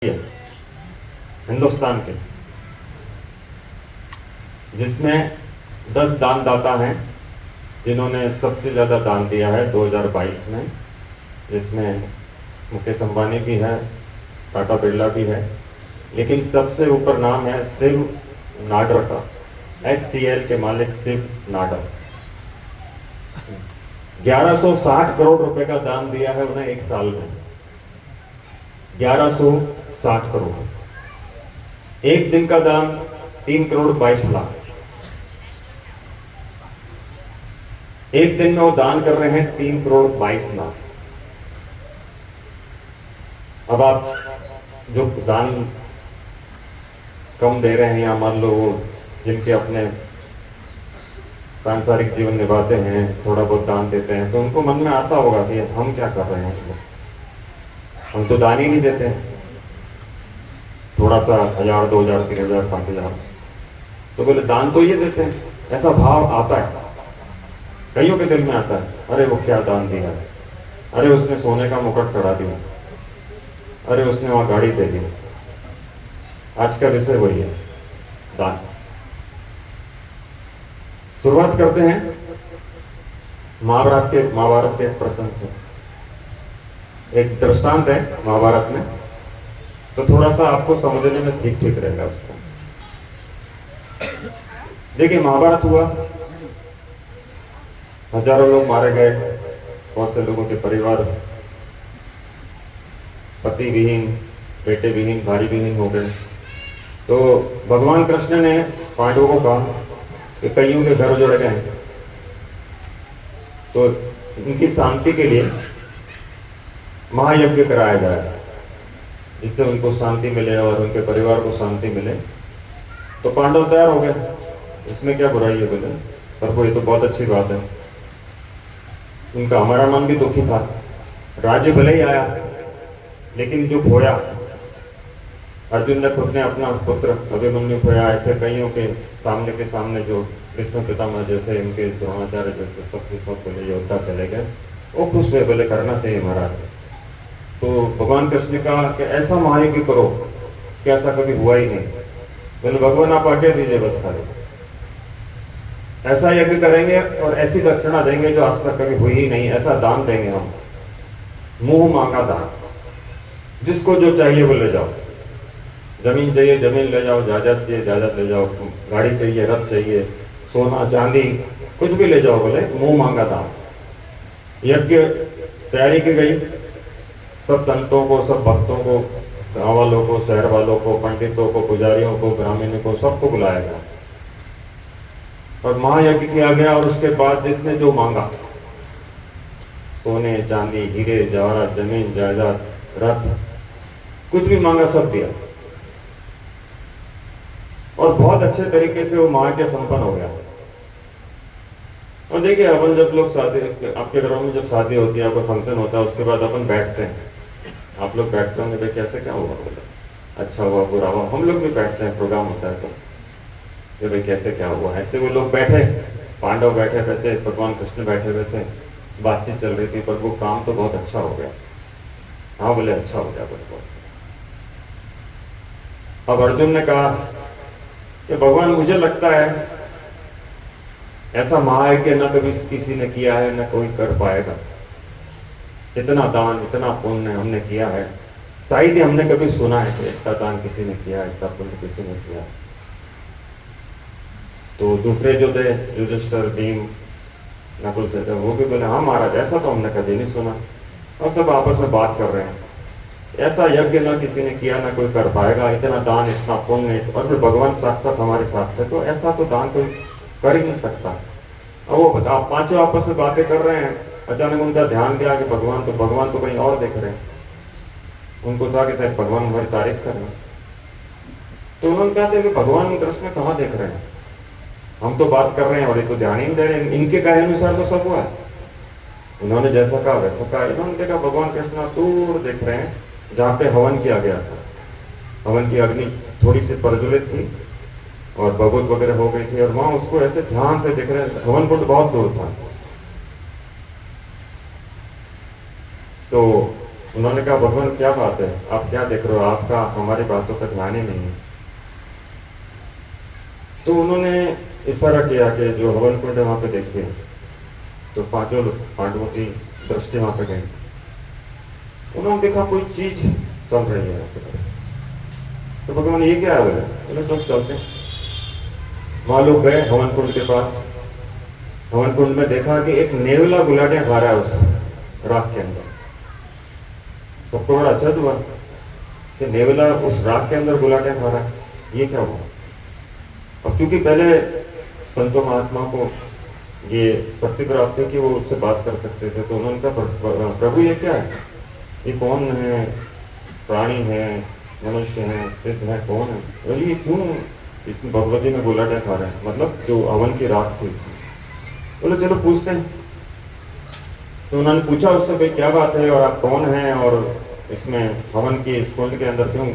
हिंदुस्तान के, जिसमें 10 दानदाता हैं जिन्होंने सबसे ज़्यादा दान दिया है 2022 में। जिसमें मुकेश अंबानी भी है, टाटा बिरला भी है, लेकिन सबसे ऊपर नाम है शिव नाडर का। HCL के मालिक शिव नाडर 1160 करोड़ रुपए का दान दिया है उन्हें एक साल में। 1160 करोड़। एक दिन का दान 3 करोड़ 22 लाख। एक दिन में वो दान कर रहे हैं 3 करोड़ 22 लाख। अब आप जो दान कम दे रहे हैं, या मान लो वो जिनके अपने सांसारिक जीवन निभाते हैं, थोड़ा बहुत दान देते हैं, तो उनको मन में आता होगा कि हम क्या कर रहे हैं, हम तो दान ही नहीं देते हैं। थोड़ा सा 1000, 2000, 3000, 5000, तो बोले दान तो ये देते हैं। ऐसा भाव आता है, कईयों के दिल में आता है, अरे वो क्या दान दिया, अरे उसने सोने का मुकुट चढ़ा दिया, अरे उसने वहां गाड़ी दे दी। आज का विषय वही है, दान। शुरुआत करते हैं महाभारत के प्रसंग से। एक दृष्टांत है महाभारत में, तो थोड़ा सा आपको समझने में ठीक रहेगा उसको। देखिए, महाभारत हुआ, हजारों लोग मारे गए, बहुत से लोगों के परिवार पति विहीन, बेटे विहीन, भाई विहीन हो गए। तो भगवान कृष्ण ने पांडवों को कहा कि कईयों के घर उजड़ गए, तो इनकी शांति के लिए महायज्ञ कराया जाए, जिससे उनको शांति मिले और उनके परिवार को शांति मिले। तो पांडव तैयार हो गए, इसमें क्या बुराई है बोले, पर ये तो बहुत अच्छी बात है। उनका हमारा मन भी दुखी था, राज्य भले ही आया लेकिन जो खोया, अर्जुन ने खुद ने अपना पुत्र अभिमन्यु खोया। ऐसे कईयों के सामने जो कृष्ण पितामह जैसे, इनके द्रोणाचार्य जैसे सब बोले योद्धा चले गए, वो खुश हुए, बोले करना चाहिए महाराज। तो भगवान कृष्ण ने कहा कि ऐसा महायज्ञ करो कि ऐसा कभी हुआ ही नहीं। बोले भगवान आप आज्ञा दीजिए, बस खाली ऐसा यज्ञ करेंगे और ऐसी दक्षिणा देंगे जो आज तक कभी हुई ही नहीं। ऐसा दान देंगे हम, मुंह मांगा दान। जिसको जो चाहिए वो ले जाओ, जमीन चाहिए जमीन ले जाओ, जायदाद चाहिए जायदाद ले जाओ, गाड़ी चाहिए रथ चाहिए, सोना चांदी कुछ भी ले जाओ, बोले मुंह मांगा दान। यज्ञ तैयारी की गई, सब संतों को, सब भक्तों को, गांव वालों को, शहर वालों को, पंडितों को, पुजारियों को, ब्राह्मणों को, सबको बुलाया गया और महायज्ञ किया गया। और उसके बाद जिसने जो मांगा, सोने चांदी हीरे जवाहरात, जमीन जायदाद, रथ, कुछ भी मांगा सब दिया। और बहुत अच्छे तरीके से वो महायज्ञ संपन्न हो गया। और देखिए, अपन जब लोग शादी, आपके घरों में जब शादी होती है, कोई फंक्शन होता है, उसके बाद अपन बैठते हैं, आप लोग बैठते होंगे, भाई कैसे क्या हुआ, बोले अच्छा हुआ बुरा हुआ। हम लोग भी बैठते हैं, प्रोग्राम होता है तो भाई कैसे क्या हुआ। ऐसे वो लोग बैठे, पांडव बैठे हुए थे, भगवान कृष्ण बैठे हुए थे, बातचीत चल रही थी, पर वो काम तो बहुत अच्छा हो गया। हाँ बोले अच्छा हो गया बोले। अब अर्जुन ने कहा कि भगवान मुझे लगता है ऐसा महायज्ञ न कभी किसी ने किया है, न कोई कर पाएगा। इतना दान, इतना पुण्य हमने किया है, शायद ही हमने कभी सुना है कि इतना दान किसी ने किया, इतना पुण्य किसी ने किया। तो दूसरे जो थे, युधिष्ठिर, भीम, नकुल से थे, वो भी बोले हाँ महाराज, ऐसा तो हमने कभी नहीं सुना। और सब आपस में बात कर रहे हैं, ऐसा यज्ञ ना किसी ने किया, ना कोई कर पाएगा, इतना दान, इतना पुण्य, और फिर भगवान साथ हमारे साथ थे, तो ऐसा तो दान कोई कर ही नहीं सकता। अब वो बता, पांचों आपस में बातें कर रहे हैं, अचानक उनका ध्यान गया कि भगवान तो कहीं और देख रहे हैं। उनको था कि शायद भगवान हमारी तारीफ कर रहे हैं। तो उन्होंने कहा था कि भगवान कृष्ण कहाँ देख रहे हैं, हम तो बात कर रहे हैं और ये तो ध्यान ही नहीं दे रहे हैं, इनके कहे अनुसार तो सब हुआ है। उन्होंने जैसा कहा वैसा कहा। इन्होंने देखा भगवान कृष्ण दूर देख रहे हैं, जहाँ पे हवन किया गया था। हवन की अग्नि थोड़ी सी प्रज्वलित थी और भगवत वगैरह हो गई थी, और वहां उसको ऐसे ध्यान से देख रहे हैं। हवन कुंड बहुत दूर था। तो उन्होंने कहा भगवान क्या बात है, आप क्या देख रहे हो, आपका हमारी बातों पर ध्यान ही नहीं है। तो उन्होंने इशारा किया कि जो हवन कुंड है वहां पे देखिए। तो पांचों पांडवों की दृष्टि वहां पे गई। उन्होंने देखा कोई चीज चल रही है ऐसे करके। तो भगवान ये क्या है, बोले सब चलते हैं। वहां लोग गए हवन कुंड के पास। हवन कुंड में देखा कि एक नेवला गुलाटियां खा रहा है उस राख के अंदर। सबको बड़ा अच्छा हुआ कि नेवला उस राख के अंदर गुलाटियां खा रहा है, ये क्या हुआ। अब चूंकि पहले संतों महात्मा को ये शक्ति प्राप्त है कि वो उससे बात कर सकते थे, तो उन्होंने कहा प्रभु ये क्या है, ये कौन है, प्राणी है, मनुष्य है, सिद्ध है, कौन है, और ये क्यों इसमें भगवती में गुलाटियां खा रहे हैं, मतलब जो हवन की राख थी। बोले चलो पूछते हैं। तो उन्होंने पूछा उससे भाई क्या बात है और आप कौन हैं, और इसमें हवन की इस कुंड के अंदर क्यों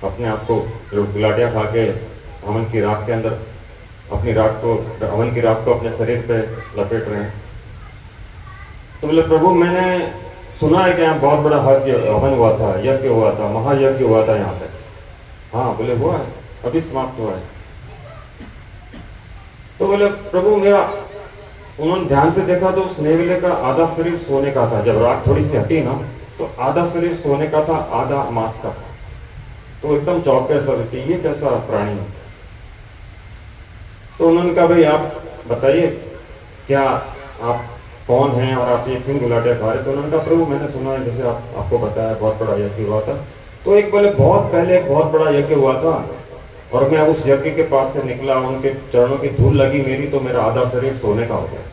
अपने आप को गुलाटियां खा के हवन की राख के अंदर अपनी राख को, हवन की राख को अपने शरीर पे लपेट रहे हैं। तो बोले प्रभु मैंने सुना है कि यहाँ बहुत बड़ा हवन हुआ था, यज्ञ हुआ था, महायज्ञ हुआ था यहाँ पे। हाँ बोले हुआ है, अभी समाप्त हुआ है। तो बोले प्रभु मेरा, उन्होंने ध्यान से देखा तो उस नेवले का आधा शरीर सोने का था। जब राख थोड़ी सी हटी ना तो आधा शरीर सोने का था, आधा मांस का था। तो एकदम चौंके सर कि ये कैसा प्राणी है। तो उन्होंने कहा भाई आप बताइए क्या आप कौन हैं और आप ये क्यों गुलाटियां खा रहे। तो उन्होंने कहा प्रभु मैंने सुना है जैसे आपको बताया बहुत बड़ा यज्ञ हुआ था। तो एक बोले बहुत पहले एक बहुत बड़ा यज्ञ हुआ था और मैं उस यज्ञ के पास से निकला, उनके चरणों की धूल लगी मेरी, तो मेरा आधा शरीर सोने का हो गया।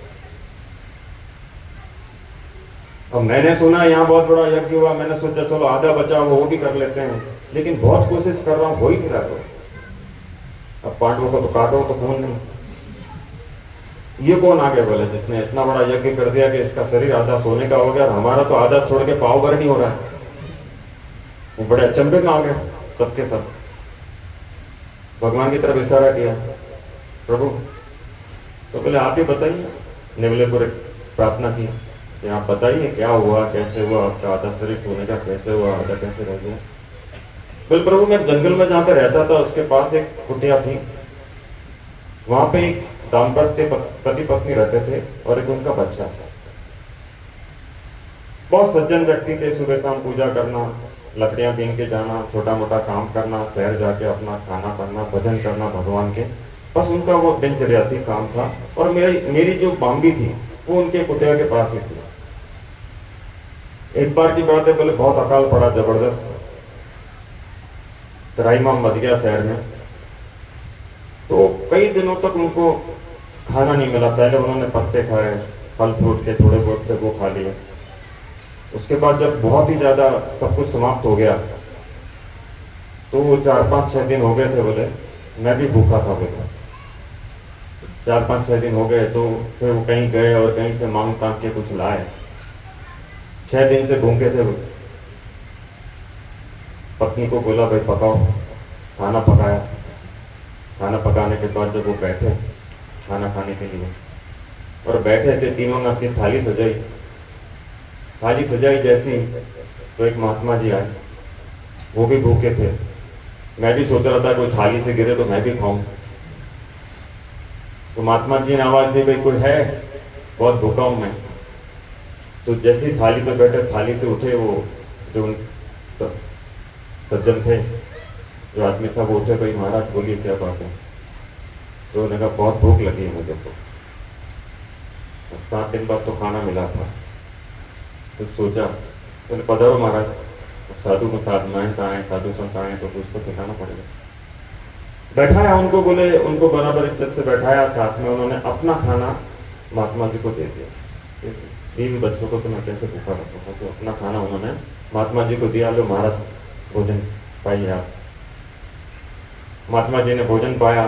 अब मैंने सुना यहाँ बहुत बड़ा यज्ञ हुआ, मैंने सोचा चलो आधा बचा वो भी कर लेते हैं, लेकिन बहुत कोशिश कर रहा हूं, हो ही नहीं रहा है। अब पांडवों को तो काटो तो खून नहीं। ये कौन आगे बोले जिसने इतना बड़ा यज्ञ कर दिया कि इसका शरीर आधा सोने का हो गया और हमारा तो आधा छोड़ के पाव भर नहीं हो रहा है। वो बड़े अचंभे में आ गए सबके सब। भगवान की तरफ इशारा किया प्रभु। तो बोले आप ही बताइए, नेवले को प्रार्थना की कि आप बताइए क्या हुआ, कैसे हुआ, आपका आधा शरीर सोने का कैसे हुआ, आधा कैसे रह गया। बोले प्रभु मैं जंगल में जहां पे रहता था उसके पास एक कुटिया थी, वहां पे एक दाम्पत्य पति पत्नी रहते थे और एक उनका बच्चा था। बहुत सज्जन व्यक्ति थे, सुबह शाम पूजा करना, लकड़ियां बीन के जाना, छोटा मोटा काम करना, शहर जाके अपना खाना करना, भजन करना भगवान के, बस उनका वो दिनचर्या थी, काम था। और मेरी जो बाम्बी थी वो उनके कुटिया के पास ही थी। एक बार की बात है, बोले बहुत अकाल पड़ा जबरदस्त, त्राहिमाम मच गया शहर में। तो कई दिनों तक उनको खाना नहीं मिला। पहले उन्होंने पत्ते खाए, फल फ्रूट के थोड़े बहुत थे वो खा लिए। उसके बाद जब बहुत ही ज्यादा सब कुछ समाप्त हो गया तो 4-5-6 दिन हो गए थे, बोले मैं भी भूखा था। बोले 4-5-6 दिन हो गए। तो फिर वो कहीं गए और कहीं से मांग तांग के कुछ लाए। 6 दिन से भूखे थे। पत्नी को बोला भाई पकाओ, खाना पकाया। खाना पकाने के बाद जब वो बैठे खाना खाने के लिए और बैठे थे, तीनों ने अपनी थाली सजाई। थाली सजाई जैसी तो एक महात्मा जी आए, वो भी भूखे थे। मैं भी सोच रहा था कोई थाली से गिरे तो मैं भी खाऊं। तो महात्मा जी ने आवाज दी भाई कोई है, बहुत भूखा हूं मैं। तो जैसे ही थाली पे बैठे, थाली से उठे वो जो सज्जन थे, जो आदमी था वो उठे, भाई महाराज बोलिए क्या बात है। तो उन्होंने कहा बहुत भूख लगी है मुझे तो, 7 दिन बाद तो खाना मिला था। तो सोचा तो पधारो महाराज, साधु को साधनाएं कहाँ है, साधु संत आए तो कुछ तो खिलाना पड़ेगा। बैठाया उनको, बोले उनको बराबर इज्जत से बैठाया, साथ में उन्होंने अपना खाना महात्मा जी को दे दिया। बीवी बच्चों को तो मैं कैसे भूखा रखूंगा, तो अपना खाना उन्होंने महात्मा जी को दिया। लो महाराज भोजन पाइए आप। महात्मा जी ने भोजन पाया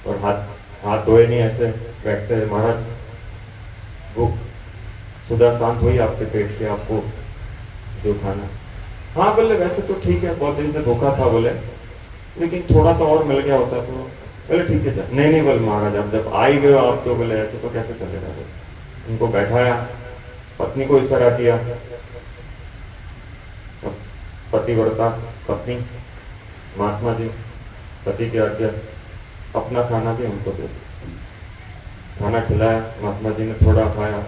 और हाथ धोए नहीं, ऐसे बैठते हैं। महाराज भूख सुधा शांत हुई आपके पेट के, आपको जो खाना। हाँ बोले वैसे तो ठीक है, बहुत दिन से भूखा था बोले, लेकिन थोड़ा सा और मिल गया होता तो। बोले ठीक है। नहीं बोले महाराज अब जब आ ही गए आप तो बोले ऐसे तो कैसे चलेगा। उनको बैठाया, पत्नी को इशारा किया, पतिव्रता पत्नी महात्मा जी पति की आज्ञा अपना खाना भी उनको दे दिया। खाना खिलाया, महात्मा जी ने थोड़ा खाया,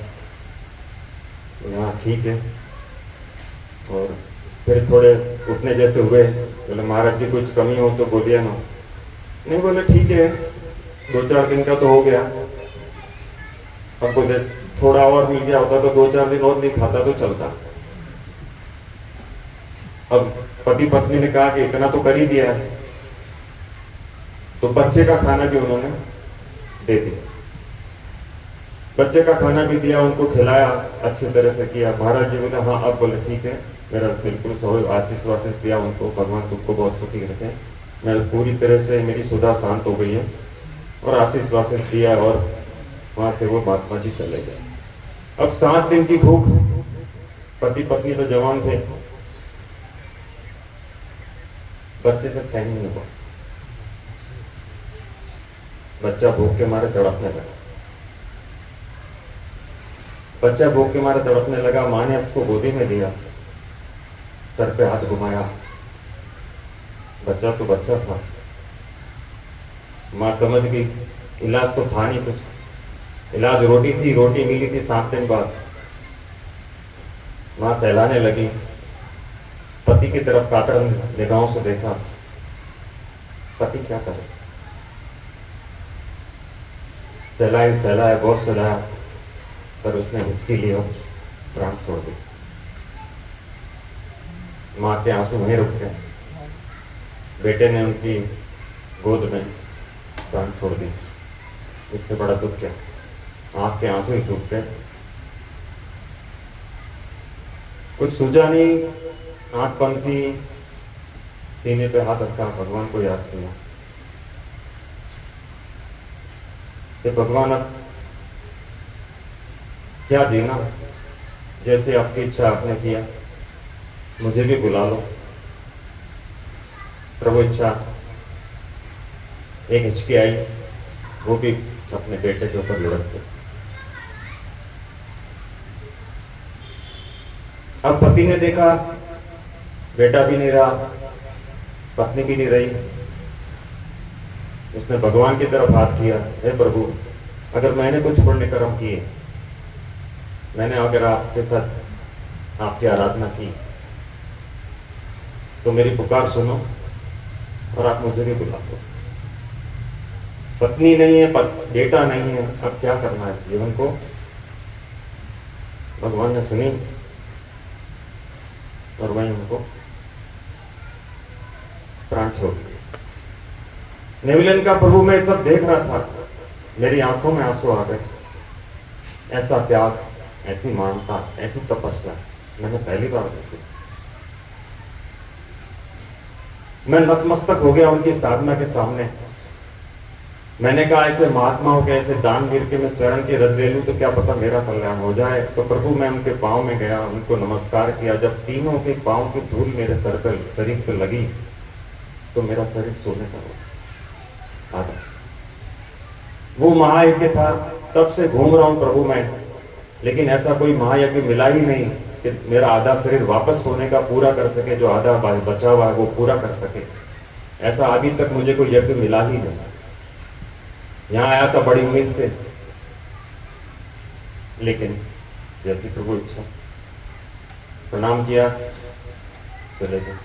यहाँ ठीक है। और फिर थोड़े उठने जैसे हुए, बोले महाराज जी कुछ कमी हो तो बोलिए ना। नहीं, बोले ठीक है, 2-4 दिन का तो हो गया। अब बोले थोड़ा और मिल गया होता तो 2-4 दिन और नहीं खाता तो चलता। अब पति पत्नी ने कहा कि इतना तो कर ही दिया है, तो बच्चे का खाना भी उन्होंने दे दिया। बच्चे का खाना भी दिया, उनको खिलाया, अच्छी तरह से किया। महाराज जी बोले हाँ। अब बोले ठीक है, मेरा बिल्कुल सही आशीष वाशीष दिया उनको, भगवान तुमको बहुत सुखी रखे। मैं पूरी तरह से मेरी सुधा शांत हो गई है, और आशीष वाशीष दिया, और वहां से वो महात्मा जी चले गए। अब 7 दिन की भूख, पति पत्नी तो जवान थे, बच्चे से सहन नहीं हुआ। बच्चा भूख के मारे तड़पने लगा। बच्चा भूख के मारे तड़पने लगा। मां ने उसको गोदी में लिया, सर पे हाथ घुमाया। बच्चा तो बच्चा था। मां समझ गई इलाज तो था नहीं कुछ। इलाज रोटी थी, रोटी मिली थी 7 दिन बाद। मां सहलाने लगी, पति की तरफ कातर निगाहों से देखा। पति क्या करे? सहलाया, बहुत सहलाया, पर उसने हिचकी ली और प्राण छोड़ दी। मां के आंसू वहीं रुक गए। बेटे ने उनकी गोद में प्राण छोड़ दी। इससे बड़ा दुख क्या? आंख के आंसू ही सूख गए। कुछ सूझा नहीं, आंख बंद की, सीने पे हाथ रखा, भगवान को याद किया कि भगवान अब क्या जीना, जैसे आपकी इच्छा आपने किया, मुझे भी बुला लो। प्रभु इच्छा, एक हिचकी आई, वो भी अपने बेटे के ऊपर लुढ़क गई। अब पति ने देखा बेटा भी नहीं रहा, पत्नी भी नहीं रही। उसने भगवान की तरफ हाथ किया, हे प्रभु, अगर मैंने कुछ पुण्य कर्म किए, मैंने अगर आपके साथ आपकी आराधना की, तो मेरी पुकार सुनो और आप मुझे भी बुला दो। पत्नी नहीं है, बेटा नहीं है, अब क्या करना है इस जीवन को? भगवान ने सुनी और वहीं उनको प्राण छोड़ दिए। नेविलियन का प्रभु मैं सब देख रहा था, मेरी आंखों में आंसू आ गए। ऐसा त्याग, ऐसी मानता, ऐसी तपस्या मैंने पहली बार देखी। मैं नतमस्तक हो गया उनकी साधना के सामने। मैंने कहा ऐसे महात्माओं के, ऐसे दानवीर के मैं चरण की रज ले लूं तो क्या पता मेरा कल्याण हो जाए। तो प्रभु मैं उनके पांव में गया, उनको नमस्कार किया। जब तीनों के पांव की धूल मेरे सर पर, शरीर पर लगी, तो मेरा शरीर सोने का आधा। वो महायज्ञ था, तब से घूम रहा हूं प्रभु मैं, लेकिन ऐसा कोई महायज्ञ मिला ही नहीं कि मेरा आधा शरीर वापस सोने का पूरा कर सके, जो आधा बचा हुआ है वो पूरा कर सके। ऐसा अभी तक मुझे कोई यज्ञ मिला ही नहीं। यहां आया था बड़ी उम्मीद से, लेकिन जैसी प्रभु इच्छा, प्रणाम किया, चले गए।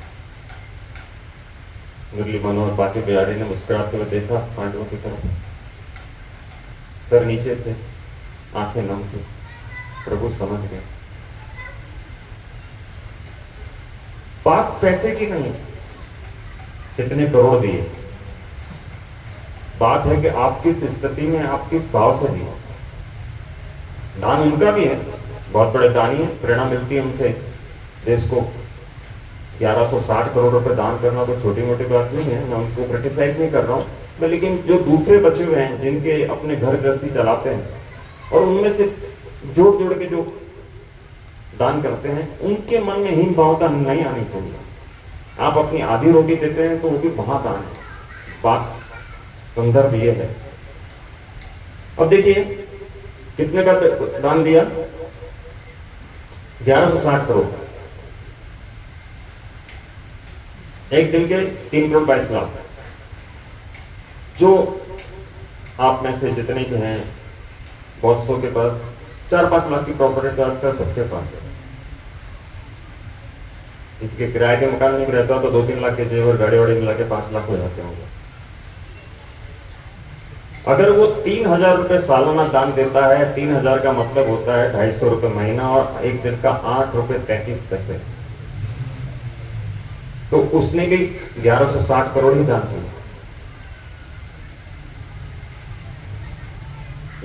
मुरली मनोहर बाकी बिहारी ने मुस्कुराते हुए देखा पांडवों की तरफ, सर नीचे थे, आंखें नम थी। प्रभु समझ गए बात पैसे की नहीं, कितने करोड़ दिए, बात है कि आप किस स्थिति में, आप किस भाव से दिए। दान उनका भी है, बहुत बड़े दानी है, प्रेरणा मिलती है उनसे। देश को 1160 करोड़ रुपए दान करना तो छोटी मोटी बात नहीं है, मैं उनको क्रिटिसाइज नहीं कर रहा हूं मैं, लेकिन जो दूसरे बचे हुए हैं जिनके अपने घर गृहस्थी चलाते हैं, और उनमें से जोड़ जोड़ के जो दान करते हैं, उनके मन में हीन भावता नहीं आनी चाहिए। आप अपनी आधी रोटी देते हैं तो वो भी महादान है। बात संदर्भ ये है। अब देखिए कितने का दान दिया, 1160 करोड़। एक दिन के 3 करोड़ 22 लाख। जो आप में से जितने भी हैं, बहुत सौ के पास 4-5 लाख की प्रॉपर्टी तो आजकल सबके पास है। इसके किराए के मकान में भी रहता तो 2-3 लाख के जेवर गाड़ी वाड़ी मिला के 5 लाख हो जाते होंगे। अगर वो 3,000 रुपए सालाना दान देता है, 3,000 का मतलब होता है 250 रुपए महीना और एक दिन का 8 रुपए 33 पैसे, तो उसने भी 1160 करोड़ ही दान किया।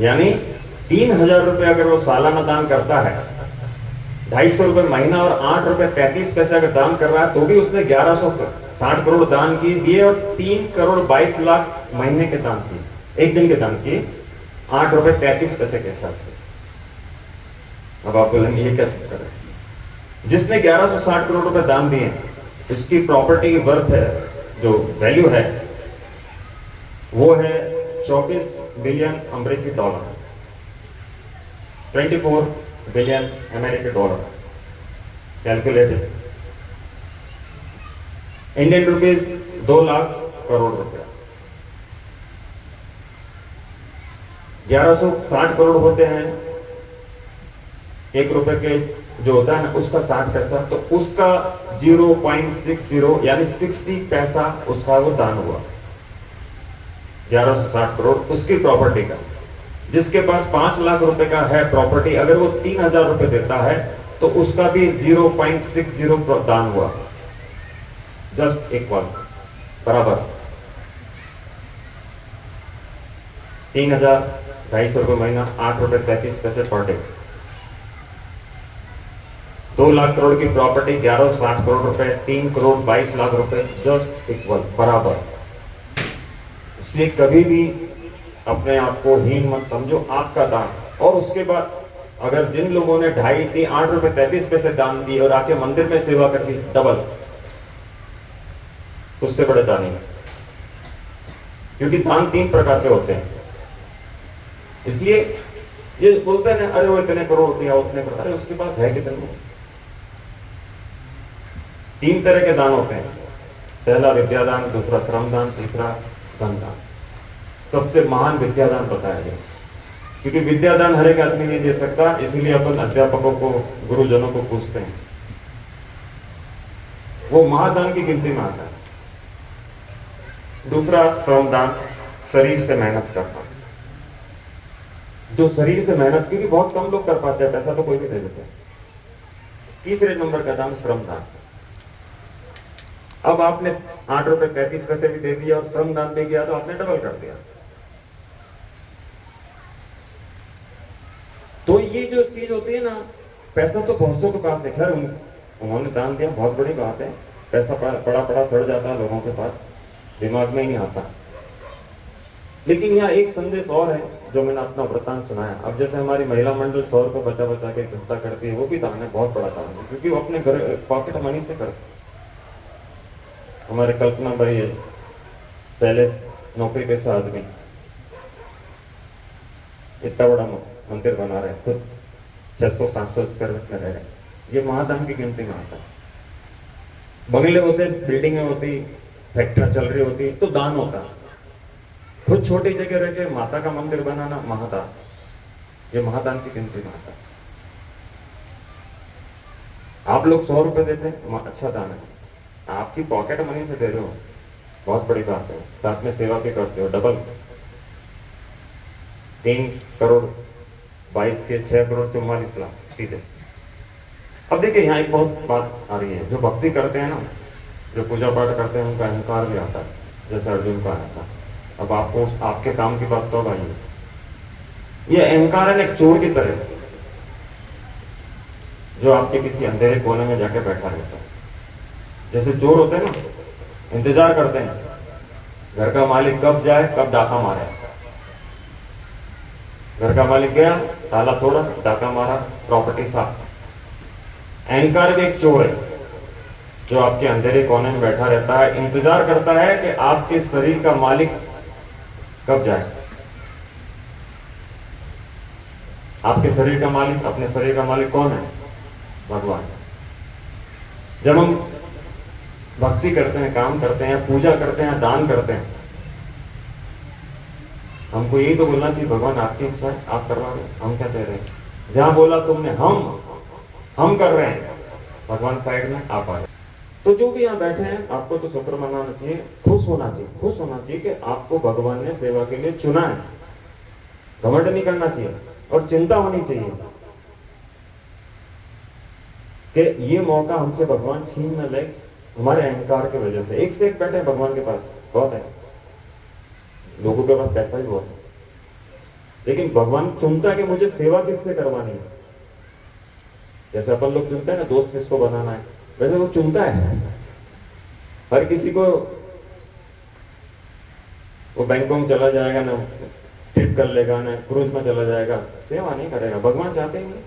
यानी 3,000 रुपए अगर वो सालाना दान करता है, 250 रुपए महीना और 8 रुपए 33 पैसे अगर दान कर रहा है, तो भी उसने 1160 करोड़ दान की दिए और 3 करोड़ 22 लाख महीने के दान किए, एक दिन के दान किए 8 रुपए 33 पैसे के हिसाब से। अब आप बोलेंगे ये क्या चक्कर है? जिसने 1160 करोड़ रुपए दान दिए, उसकी प्रॉपर्टी की वर्थ है, जो वैल्यू है, वो है 24 बिलियन अमेरिकी डॉलर, 24 बिलियन अमेरिकी dollar calculated, Indian rupees 2 lakh crore रुपया। 1160 करोड़ होते हैं एक रुपए के, जो होता है ना उसका 60 पैसा, तो उसका 0.60 यानी 60 पैसा उसका वो दान हुआ। 1160 करोड़ उसकी प्रॉपर्टी का। जिसके पास 5 लाख रुपए का है प्रॉपर्टी, अगर वो 3,000 रुपए देता है तो उसका भी 0.60 दान हुआ, जस्ट इक्वल, बराबर। 3,000, 250 रुपए महीना, 8 रुपए 33 पैसे पर डे। 2 लाख करोड़ की प्रॉपर्टी, 1160 करोड़ रुपए, 3 करोड़ 22 लाख रुपए, जस्ट इक्वल, बराबर। इसलिए कभी भी अपने आप को हीन मत समझो। आपका दान, और उसके बाद अगर जिन लोगों ने 2.5 8 रुपए 33 पैसे दान दिए और आके मंदिर में सेवा कर दी डबल, उससे बड़े दान नहीं। क्योंकि दान 3 प्रकार के होते हैं। इसलिए ये बोलते हैं ना, अरे वो इतने करोड़ दिया, उतने करोड़, अरे उसके पास है कितने? 3 तरह के दान होते हैं। पहला विद्यादान, दूसरा श्रमदान, तीसरा धन दान। सबसे महान विद्यादान बताया गया, क्योंकि विद्यादान हर एक आदमी नहीं दे सकता, इसलिए अपन अध्यापकों को, गुरुजनों को पूछते हैं। वो महादान की गिनती में आता है। दूसरा श्रमदान, शरीर से मेहनत करना। जो शरीर से मेहनत, क्योंकि बहुत कम लोग कर पाते हैं, पैसा तो कोई भी दे देते हैं। तीसरे नंबर का दान श्रमदान। अब आपने 8 रुपए 33 पैसे भी दे दिया और श्रमदान भी किया, तो आपने डबल कर दिया। तो ये जो चीज होती है ना, पैसा तो बहुत सौ के पास है, खैर उन्होंने दान दिया, बहुत बड़ी बात है। पैसा पड़ा पड़ा सड़ जाता है लोगों के पास, दिमाग में ही नहीं आता। लेकिन यहाँ एक संदेश और है जो मैंने अपना वृतांत सुनाया। अब जैसे हमारी महिला मंडल 100 रुपए बचा बचा के इकट्ठा करती है, वो भी दान है, बहुत बड़ा दान है, क्योंकि वो अपने घर पॉकेट मनी से करते। हमारे कल्पना भाई है, पहले नौकरी पेशा आदमी, इतना बड़ा मंदिर बना रहे, खुद 600-700 स्क्वायर फीट में रह रहे, ये महादान की गिनती में आता है। बंगले होते, बिल्डिंगें होती, फैक्ट्रियां चल रही होती, तो दान होता। खुद छोटी जगह रह के माता का मंदिर बनाना महादान, ये महादान की गिनती में आता है। आप लोग 100 रुपए देते हैं, अच्छा दान है। आपकी पॉकेट मनी से दे रहे हो, बहुत बड़ी बात है। साथ में सेवा भी करते हो, डबल। 3 करोड़ 22 के 6 करोड़ 44 लाख सीधे। अब देखिए यहाँ एक बहुत बात आ रही है, जो भक्ति करते हैं ना, जो पूजा पाठ करते हैं, उनका अहंकार भी आता है, जैसे अर्जुन का आया था। अब आपको आपके काम की बात तो आई है, ये अहंकार है एक चोर की तरह, जो आपके किसी अंधेरे कोने में जाके बैठा रहता है। जैसे चोर होते हैं ना, इंतजार करते हैं घर का मालिक कब जाए, कब डाका मारे। घर का मालिक गया, ताला तोड़ा, डाका मारा, प्रॉपर्टी साफ। अहंकार भी एक चोर है, जो आपके अंधेरे कोने में बैठा रहता है, इंतजार करता है कि आपके शरीर का मालिक कब जाए। आपके शरीर का मालिक, अपने शरीर का मालिक कौन है? भगवान। जब हम भक्ति करते हैं, काम करते हैं, पूजा करते हैं, दान करते हैं। हमको यही तो बोलना चाहिए, भगवान आपकी इच्छा है, आप करवा रहे हैं, हम क्या दे रहे हैं। जहां बोला तुमने हम कर रहे हैं, भगवान साइड में, आप आ रहे हैं। तो जो भी यहाँ बैठे हैं, आपको तो शुक्र मनाना चाहिए, खुश होना चाहिए, खुश होना चाहिए कि आपको भगवान ने सेवा के लिए चुना है। घमंड नहीं करना चाहिए और चिंता होनी चाहिए कि ये मौका हमसे भगवान छीन न ले हमारे अहंकार की वजह से। एक से एक बैठे भगवान के पास, बहुत है, लोगों के पास पैसा ही बहुत है, लेकिन भगवान चुनता है कि मुझे सेवा किससे करवानी है। जैसे अपन लोग चुनते हैं ना, दोस्त किसको बनाना है, वैसे वो चुनता है। हर किसी को वो बैंकॉक चला जाएगा ना, ट्रिप कर लेगा ना, क्रूज में चला जाएगा, सेवा नहीं करेगा, भगवान चाहते ही नहीं।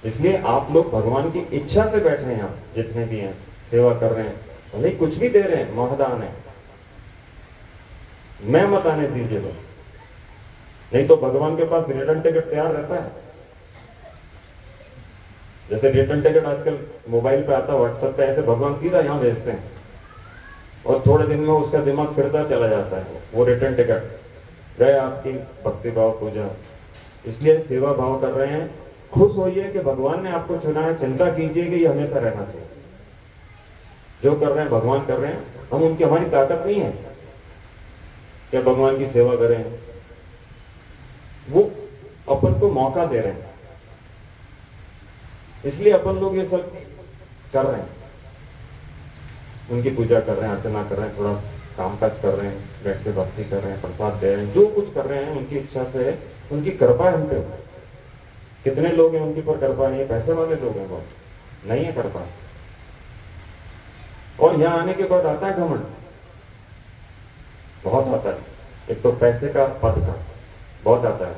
इसलिए आप लोग भगवान की इच्छा से बैठे हैं, यहाँ जितने भी हैं सेवा कर रहे हैं, भले कुछ भी दे रहे हैं, महदान है, मैं मत आने दीजिए बस। नहीं तो भगवान के पास रिटर्न टिकट तैयार रहता है। जैसे रिटर्न टिकट आजकल मोबाइल पे आता है, व्हाट्सएप पे, ऐसे भगवान सीधा यहाँ भेजते हैं और थोड़े दिन में उसका दिमाग फिरता चला जाता है, वो रिटर्न टिकट गए आपकी भक्ति भाव पूजा। इसलिए सेवा भाव कर रहे हैं, खुश होइए कि भगवान ने आपको चुना है, चिंता कीजिए कि ये हमेशा रहना चाहिए। जो कर रहे हैं भगवान कर रहे हैं, हम उनकी, हमारी ताकत नहीं है कि भगवान की सेवा करें, वो अपन को मौका दे रहे हैं, इसलिए अपन लोग ये सब कर रहे हैं, उनकी पूजा कर रहे हैं, अर्चना कर रहे हैं, थोड़ा काम काज कर रहे हैं, बैठ के भक्ति कर रहे हैं, प्रसाद दे रहे हैं, जो कुछ कर रहे हैं उनकी इच्छा से है, उनकी कृपा है हम पे। कितने लोग हैं उनके पर कृपा नहीं है, पैसे वाले लोग हैं, बहुत नहीं है कृपा। और यहां आने के बाद आता है घमंड, बहुत आता है। एक तो पैसे का, पद का बहुत आता है,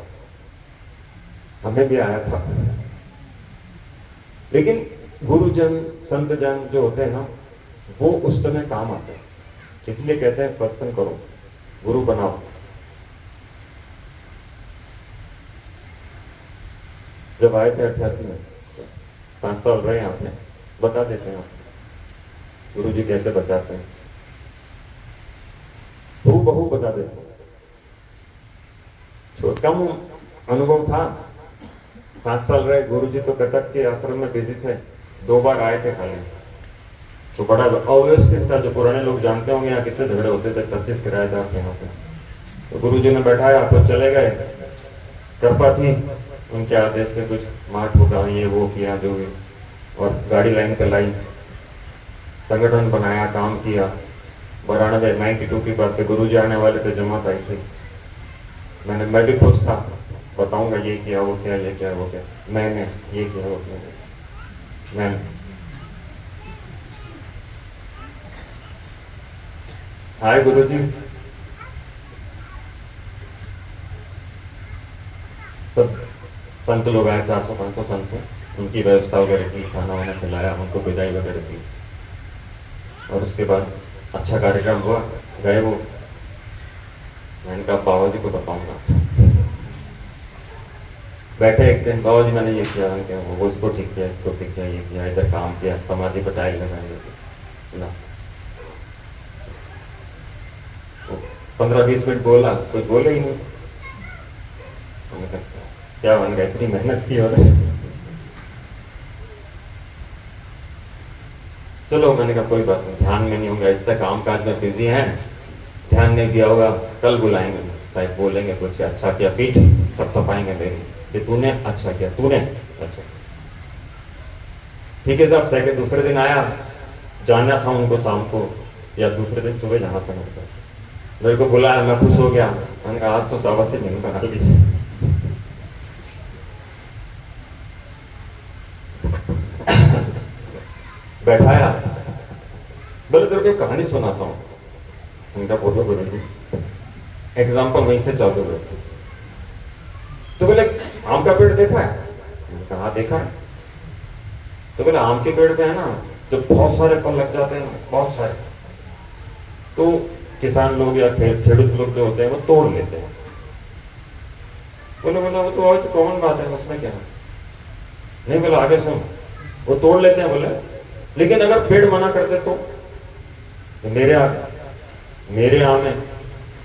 हमें भी आया था। लेकिन गुरुजन संतजन जो होते हैं ना, वो उस समय काम आते हैं। इसलिए कहते हैं सत्संग करो, गुरु बनाओ। जब आए थे 88 में, 5 साल रहे यहाँ पे, बता देते हैं गुरु जी कैसे बचाते हैं, बहु बता देते हैं। कम अनुभव था, 5 साल रहे। गुरु जी तो कटक के आश्रम में बिजी थे, 2 बार आए थे खाली, तो बड़ा अव्यवस्थित था। जो पुराने लोग जानते होंगे यहाँ कितने झगड़े होते थे, 25 किराएदार थे यहाँ पे। तो गुरु जी ने बैठाया तो चले गए, कृपा थी उनके आदेश से, कुछ मार्ट होगा ये वो किया जो भी, और गाड़ी लाइन पे लाई, संगठन बनाया, काम किया। 92 92 की बात पे गुरु जी आने वाले थे, जमात आई थी। मैं भी खुश था, बताऊंगा ये किया वो किया, ये क्या वो क्या, मैंने ये किया वो किया, मैंने आए गुरु जी, सब संत लोग आए, 400-500 संत थे, उनकी व्यवस्था वगैरह की, खाना वाना खिलाया, उनको विदाई वगैरह की, और उसके बाद अच्छा कार्यक्रम हुआ। गए वो, मैंने कहा बाबा जी को बताऊंगा। बैठे एक दिन, बाबा जी मैंने ये किया, वो इसको ठीक किया, इसको ठीक किया, ये किया, इधर काम किया, समाधि पर टाइल लगाई ना। 15-20 मिनट बोला, कोई बोले ही नहीं। क्या बन गया, इतनी मेहनत की और चलो, मैंने कहा कोई बात नहीं, ध्यान में नहीं होगा, इतना काम काज में बिजी हैं, ध्यान नहीं दिया होगा, कल बुलाएंगे, शायद बोलेंगे कुछ अच्छा किया, पीठ थपथपाएंगे मेरी कि तूने अच्छा किया, तूने अच्छा। ठीक है साहब, सेकंड दूसरे दिन आया, जाना था उनको शाम को या दूसरे दिन सुबह जाना था मेरे को बुलाया, मैं खुश हो गया। मैंने कहा आज तो शाबाशी नहीं बना दी। बैठाया, बोले तेरे को एक कहानी सुनाता हूँ। उनका बोलो गुरु जी, एग्जाम्पल वहीं से चालू हुए। तो बोले आम का पेड़ देखा है? मैंने कहा हाँ देखा है। तो बोले आम के पेड़ पे है ना, तो बहुत सारे फल लग जाते हैं, बहुत सारे, तो किसान लोग या खेडूत लोग जो होते हैं वो तोड़ लेते हैं। बोले वो तो और कॉमन बात है, उसमें क्या है? नहीं बोला आगे सुन, वो तोड़ लेते हैं। बोले लेकिन अगर पेड़ मना करते तो मेरे आम में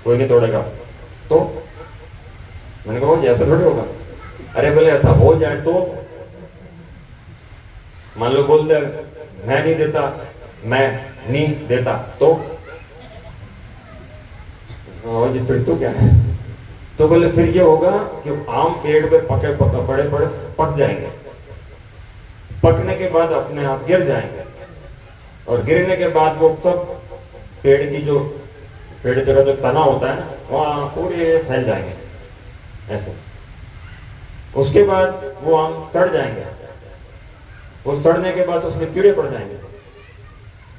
कोई नहीं तोड़ेगा, तो मैंने कहा जी ऐसा थोड़ी होगा। अरे बोले ऐसा हो जाए तो, मान लो बोल दे मैं नहीं देता तो जी फिर तो क्या है। तो बोले फिर ये होगा कि आम पेड़ पे बड़े बड़े पक जाएंगे, पकने के बाद अपने आप गिर जाएंगे, और गिरने के बाद वो सब पेड़ जगह जो तना होता है वहां पूरे फैल जाएंगे ऐसे। उसके बाद वो आम सड़ जाएंगे, वो सड़ने के बाद उसमें कीड़े पड़ जाएंगे,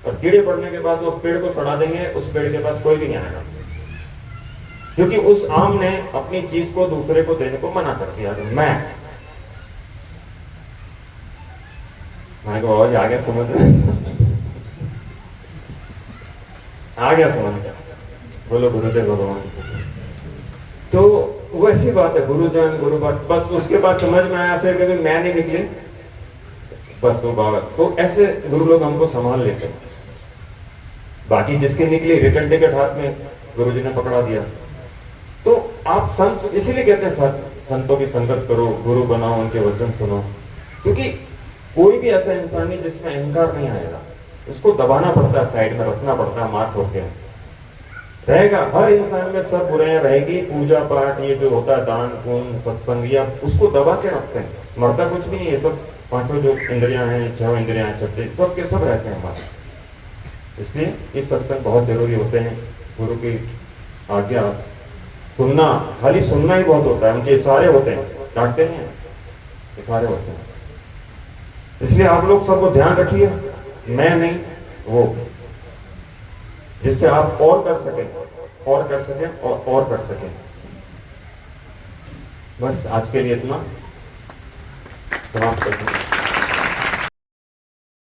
और कीड़े पड़ने के बाद उस पेड़ को सड़ा देंगे, उस पेड़ के पास कोई भी नहीं आएगा, क्योंकि उस आम ने अपनी चीज को दूसरे को देने को मना कर दिया। मैं को और आ गया समझ आ गया समझ। बोलो गुरुदेव भगवान। तो वैसी बात है, गुरुजन गुरु बात, बस उसके बाद समझ में आया, फिर कभी मैं नहीं निकली, बस वो बाबा। तो ऐसे गुरु लोग हमको संभाल लेते हैं। बाकी जिसकी निकली रिटर्न टिकट हाथ में गुरुजी ने पकड़ा दिया। तो आप संत इसीलिए कहते हैं संतों की संगत करो, गुरु बनाओ, उनके वचन सुनो, क्योंकि कोई भी ऐसा इंसान नहीं जिसमें अहंकार नहीं आएगा, उसको दबाना पड़ता है, साइड में रखना पड़ता है, मार होके रहेगा। हर इंसान में सब बुराइयां रहेगी, पूजा पाठ ये जो होता है, दान पुण्य सत्संग, या उसको दबा के रखते हैं, मरता कुछ भी नहीं है। सब पांचों जो इंद्रियां हैं, 6 इंद्रियां हैं, छठे सब के सब रहते हैं हमारे। इसलिए इस सत्संग बहुत जरूरी होते हैं। गुरु की आज्ञा सुनना, खाली सुनना ही बहुत होता है, उनके इशारे होते हैं, डांटते नहीं है, इशारे होते हैं। इसलिए आप लोग सबको ध्यान रखिए, मैं नहीं वो, जिससे आप और कर सकें और कर सकें। बस आज के लिए इतना, समाप्त करते हैं।